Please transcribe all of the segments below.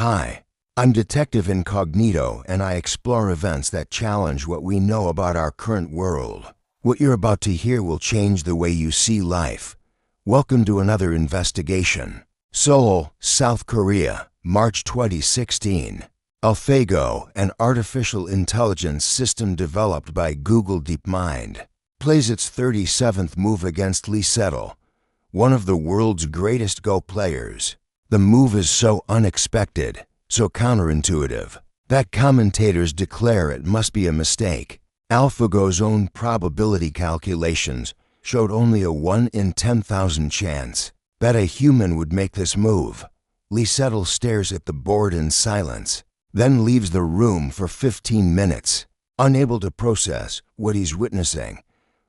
Hi, I'm Detective Incognito, and I explore events that challenge what we know about our current world. What you're about to hear will change the way you see life. Welcome to another investigation. Seoul, South Korea, March 2016. AlphaGo, an artificial intelligence system developed by Google DeepMind, plays its 37th move against Lee Sedol, one of the world's greatest Go players. The move is so unexpected, so counterintuitive, that commentators declare it must be a mistake. AlphaGo's own probability calculations showed only a 1 in 10,000 chance that a human would make this move. Lee Sedol stares at the board in silence, then leaves the room for 15 minutes, unable to process what he's witnessing.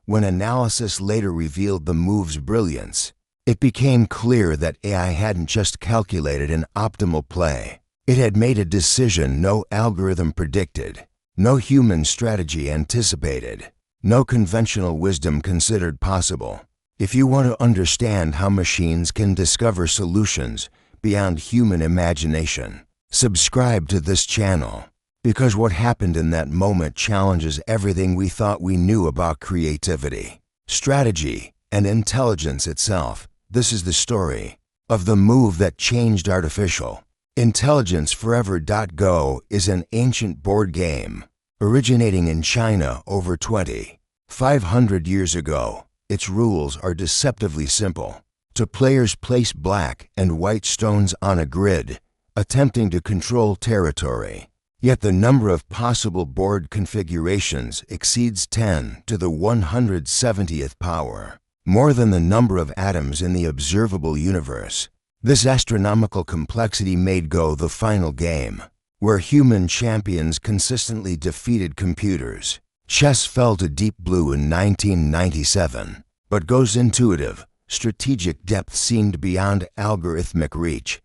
When analysis later revealed the move's brilliance, it became clear that AI hadn't just calculated an optimal play. It had made a decision no algorithm predicted, no human strategy anticipated, no conventional wisdom considered possible. If you want to understand how machines can discover solutions beyond human imagination, subscribe to this channel, because what happened in that moment challenges everything we thought we knew about creativity, strategy, and intelligence itself. This is the story of the move that changed artificial intelligence forever. Go is an ancient board game originating in China over 2,500 years ago. Its rules are deceptively simple. Two players place black and white stones on a grid, attempting to control territory. Yet the number of possible board configurations exceeds 10 to the 170th power, more than the number of atoms in the observable universe. This astronomical complexity made Go the final game, where human champions consistently defeated computers. Chess fell to deep blue in 1997, but Go's intuitive, strategic depth seemed beyond algorithmic reach.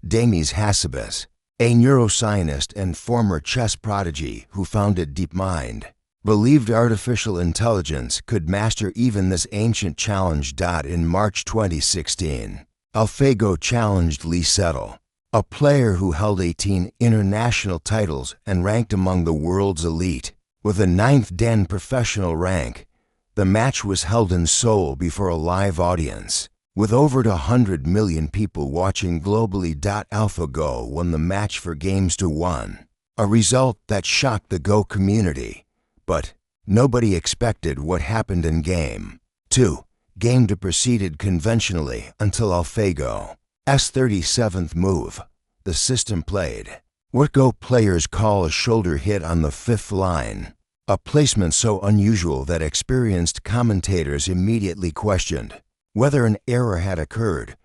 Demis Hassabis, a neuroscientist and former chess prodigy who founded DeepMind, believed artificial intelligence could master even this ancient challenge. In March 2016, AlphaGo challenged Lee Sedol, a player who held 18 international titles and ranked among the world's elite, with a 9th Dan professional rank. The match was held in Seoul before a live audience, with over 100 million people watching globally. AlphaGo won the match for games-to-1, a result that shocked the Go community. But nobody expected what happened in Game 2. Game 2 proceeded conventionally until AlphaGo's 37th move. The system played what Go players call a shoulder hit on the 5th line, a placement so unusual that experienced commentators immediately questioned whether an error had occurred.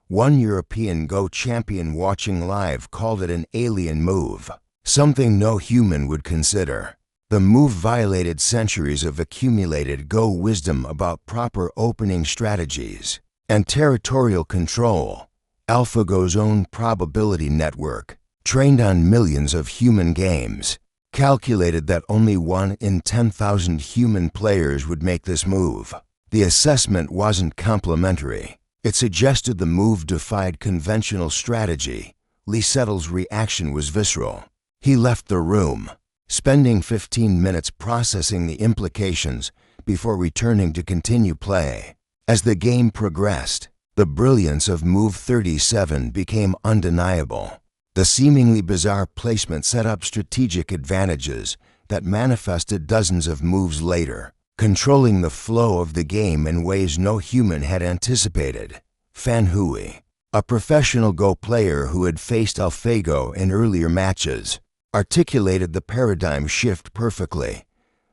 One European Go champion watching live called it an alien move, something no human would consider. The move violated centuries of accumulated Go wisdom about proper opening strategies and territorial control. AlphaGo's own probability network, trained on millions of human games, calculated that only 1 in 10,000 human players would make this move. The assessment wasn't complimentary. It suggested the move defied conventional strategy. Lee Sedol's reaction was visceral. He left the room, spending 15 minutes processing the implications before returning to continue play. As the game progressed, the brilliance of Move 37 became undeniable. The seemingly bizarre placement set up strategic advantages that manifested dozens of moves later, controlling the flow of the game in ways no human had anticipated. Fan Hui, a professional Go player who had faced AlphaGo in earlier matches, articulated the paradigm shift perfectly.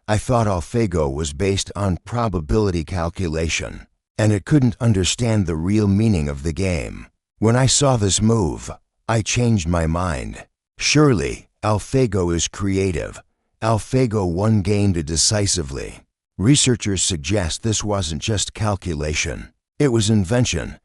I thought AlphaGo was based on probability calculation, and it couldn't understand the real meaning of the game. When I saw this move, I changed my mind. Surely, AlphaGo is creative. AlphaGo won Game 2 decisively. Researchers suggest this wasn't just calculation, it was invention.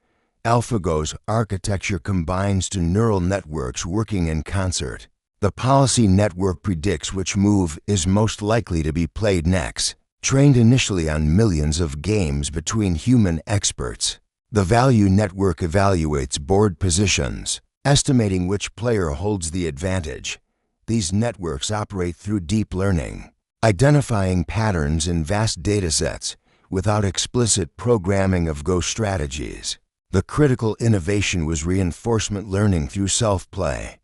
AlphaGo's architecture combines two neural networks working in concert. The policy network predicts which move is most likely to be played next, trained initially on millions of games between human experts. The value network evaluates board positions, estimating which player holds the advantage. These networks operate through deep learning, identifying patterns in vast datasets without explicit programming of Go strategies. The critical innovation was reinforcement learning through self-play.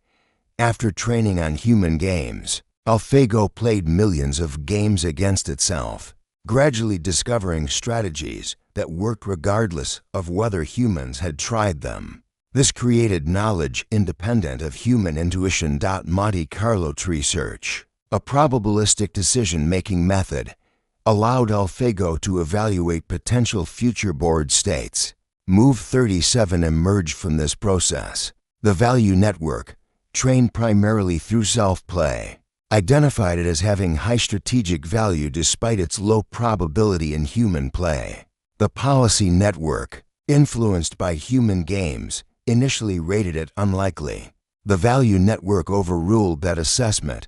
After training on human games, AlphaGo played millions of games against itself, gradually discovering strategies that worked regardless of whether humans had tried them. This created knowledge independent of human intuition. Monte Carlo tree search, a probabilistic decision-making method, allowed AlphaGo to evaluate potential future board states. Move 37 emerged from this process. The value network, trained primarily through self-play, identified it as having high strategic value despite its low probability in human play. The policy network, influenced by human games, initially rated it unlikely. The value network overruled that assessment.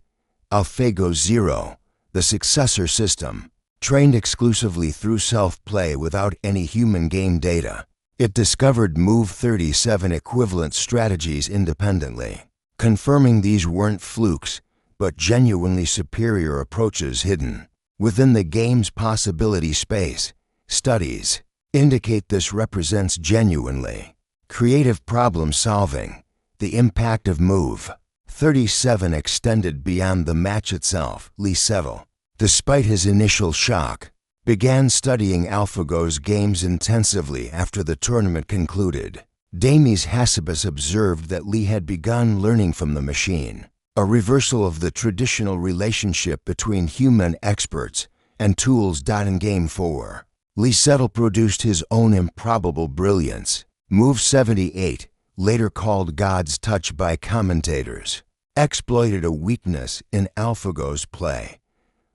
AlphaGo 0, the successor system, trained exclusively through self-play without any human game data. It discovered Move 37 equivalent strategies independently, confirming these weren't flukes, but genuinely superior approaches hidden within the game's possibility space. Studies indicate this represents genuinely creative problem solving. The impact of Move 37 extended beyond the match itself. Lee Settle, despite his initial shock, began studying AlphaGo's games intensively after the tournament concluded. Damies Hassabis observed that Lee had begun learning from the machine, a reversal of the traditional relationship between human experts and tools. In Game 4, Lee Settle produced his own improbable brilliance. Move 78, later called God's Touch by commentators, exploited a weakness in AlphaGo's play.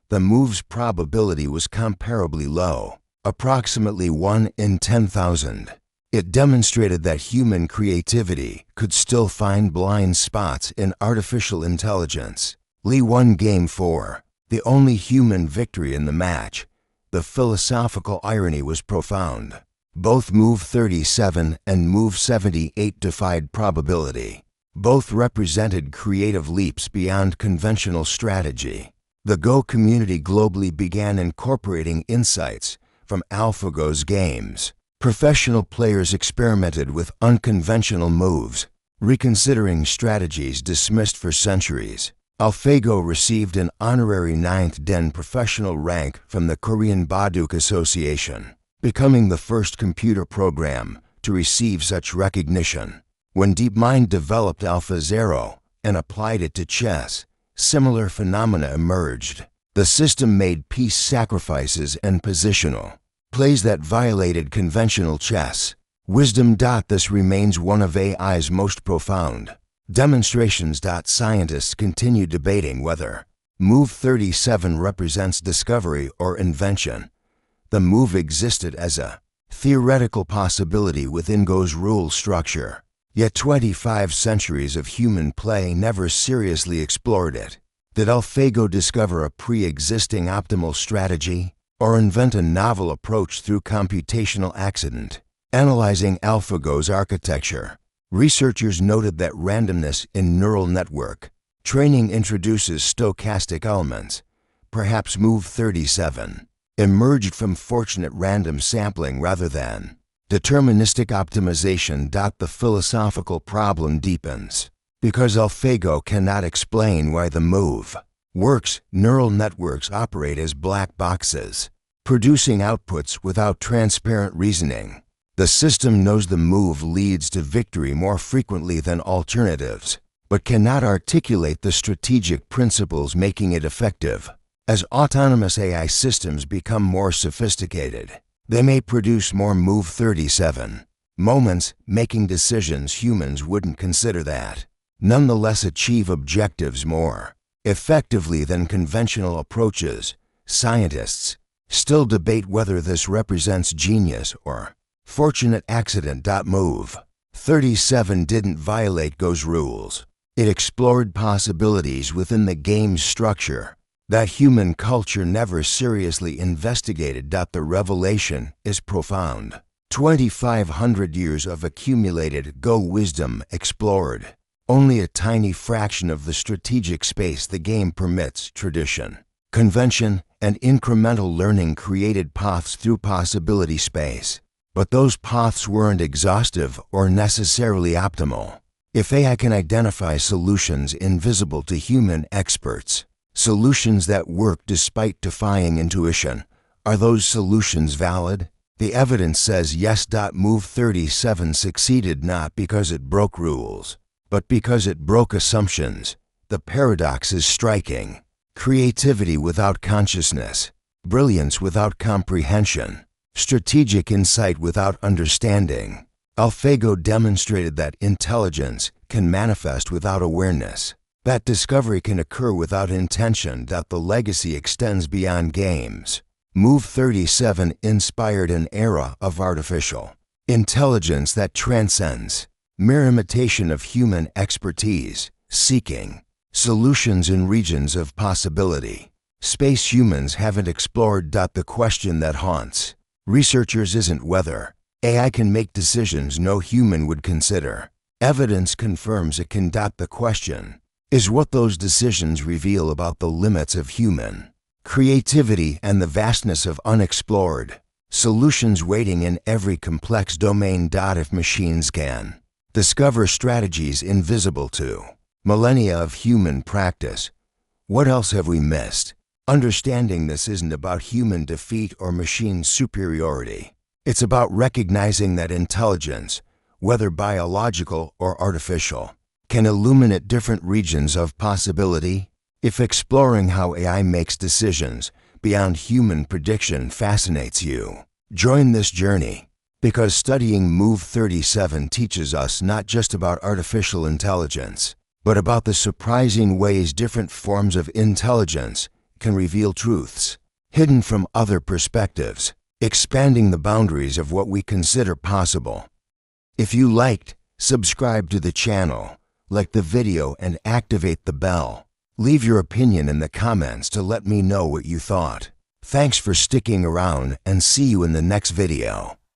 The move's probability was comparably low, approximately 1 in 10,000. It demonstrated that human creativity could still find blind spots in artificial intelligence. Lee won Game 4, the only human victory in the match. The philosophical irony was profound. Both Move 37 and Move 78 defied probability. Both represented creative leaps beyond conventional strategy. The Go community globally began incorporating insights from AlphaGo's games. Professional players experimented with unconventional moves, reconsidering strategies dismissed for centuries. AlphaGo received an honorary 9th Den professional rank from the Korean Baduk Association, becoming the first computer program to receive such recognition. When DeepMind developed AlphaZero and applied it to chess, similar phenomena emerged. The system made piece sacrifices and positional plays that violated conventional chess wisdom. This remains one of AI's most profound demonstrations. Scientists continue debating whether Move 37 represents discovery or invention. The move existed as a theoretical possibility within Go's rule structure. Yet 25 centuries of human play never seriously explored it. Did AlphaGo discover a pre-existing optimal strategy, or invent a novel approach through computational accident? Analyzing AlphaGo's architecture, researchers noted that randomness in neural network training introduces stochastic elements. Perhaps Move 37 emerged from fortunate random sampling rather than deterministic optimization. The philosophical problem deepens. Because AlphaGo cannot explain why the move works, neural networks operate as black boxes, producing outputs without transparent reasoning. The system knows the move leads to victory more frequently than alternatives, but cannot articulate the strategic principles making it effective. As autonomous AI systems become more sophisticated, they may produce more Move 37 moments, making decisions humans wouldn't consider that. Nonetheless achieve objectives more effectively than conventional approaches. Scientists still debate whether this represents genius or fortunate accident. Move 37 didn't violate Go's rules. It explored possibilities within the game's structure that human culture never seriously investigated. The revelation is profound. 2,500 years of accumulated Go wisdom explored. Only a tiny fraction of the strategic space the game permits. Tradition, convention, and incremental learning created paths through possibility space. But those paths weren't exhaustive or necessarily optimal. If AI can identify solutions invisible to human experts, solutions that work despite defying intuition, are those solutions valid? The evidence says yes. Move 37 succeeded not because it broke rules, but because it broke assumptions. The paradox is striking. Creativity without consciousness, brilliance without comprehension, strategic insight without understanding. AlphaGo demonstrated that intelligence can manifest without awareness, that discovery can occur without intention, that the legacy extends beyond games. Move 37 inspired an era of artificial intelligence that transcends mere imitation of human expertise, seeking solutions in regions of possibility. Space humans haven't explored. The question that haunts researchers isn't whether AI can make decisions no human would consider. Evidence confirms it can. The question is what those decisions reveal about the limits of human creativity and the vastness of unexplored solutions waiting in every complex domain. If machines can discover strategies invisible to millennia of human practice, what else have we missed? Understanding this isn't about human defeat or machine superiority. It's about recognizing that intelligence, whether biological or artificial, can illuminate different regions of possibility. If exploring how AI makes decisions beyond human prediction fascinates you, join this journey, because studying Move 37 teaches us not just about artificial intelligence, but about the surprising ways different forms of intelligence can reveal truths hidden from other perspectives, expanding the boundaries of what we consider possible. If you liked, subscribe to the channel, like the video, and activate the bell. Leave your opinion in the comments to let me know what you thought. Thanks for sticking around, and see you in the next video.